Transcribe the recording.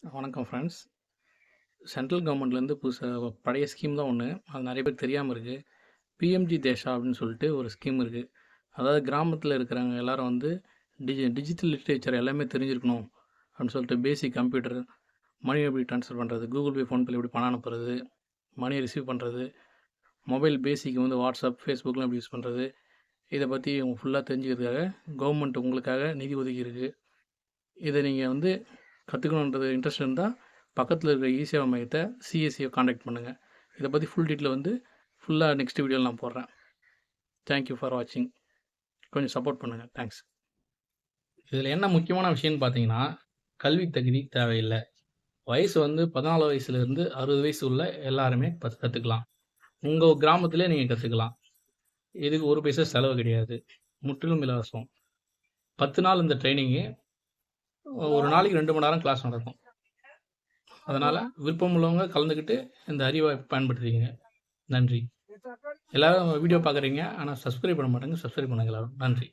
வணக்கம் friends. Central கவர்மெண்ட்லேருந்து புதுசா பழைய ஸ்கீம் தான் ஒன்று, அது நிறைய பேருக்கு தெரியாமல் இருக்குது. பிஎம்ஜி தேஷா அப்படின்னு சொல்லிட்டு ஒரு ஸ்கீம் இருக்குது. அதாவது கிராமத்தில் இருக்கிறவங்க எல்லாரும் வந்து டிஜிட்டல் லிட்ரேச்சர் எல்லாமே தெரிஞ்சிருக்கணும் அப்படின்னு சொல்லிட்டு பேசிக் கம்ப்யூட்டர், மணி எப்படி ட்ரான்ஸ்ஃபர் பண்ணுறது, கூகுள் பே, ஃபோன்பே எப்படி பணம் அனுப்புறது, மணி ரிசீவ் பண்ணுறது, மொபைல் பேசிக் வந்து வாட்ஸ்அப், ஃபேஸ்புக்லாம் எப்படி யூஸ் பண்ணுறது, இதை பற்றி ஃபுல்லாக தெரிஞ்சுக்கிறதுக்காக கவர்மெண்ட் உங்களுக்காக நிதி ஒதுக்கியிருக்கு. இதை நீங்கள் வந்து கற்றுக்கணுன்றது இன்ட்ரெஸ்ட் இருந்தால் பக்கத்தில் இருக்கிற இ-சேவை மையத்தை சிஎஸ்சியை காண்டாக்ட் பண்ணுங்கள். இதை பற்றி ஃபுல் டீட்டெயில் வந்து ஃபுல்லாக நெக்ஸ்ட் வீடியோவில் நான் போடுறேன். தேங்க்யூ ஃபார் வாட்சிங். கொஞ்சம் சப்போர்ட் பண்ணுங்கள். தேங்க்ஸ். இதில் என்ன முக்கியமான விஷயம்னு பார்த்தீங்கன்னா, கல்வி தகுதி தேவையில்லை. வயசு வந்து 14 வயசுலேருந்து 60 வயசு உள்ள எல்லாருமே கற்றுக்கலாம். உங்கள் கிராமத்திலே நீங்கள் கற்றுக்கலாம். இதுக்கு ஒரு பைசா செலவு கிடையாது. முற்றிலும் இலவசம். 10 நாள் இந்த ட்ரைனிங்கு. ஒரு நாளைக்கு 2 மணி நேரம் கிளாஸ் நடக்கும். அதனால் விருப்பம் உள்ளவங்க கலந்துக்கிட்டு இந்த அறிவை பயன்படுத்திக்கங்க. நன்றி. எல்லாரும் வீடியோ பார்க்குறீங்க, ஆனால் சப்ஸ்கிரைப் பண்ண மாட்டேங்க. சப்ஸ்கிரைப் பண்ணுங்க எல்லாரும். நன்றி.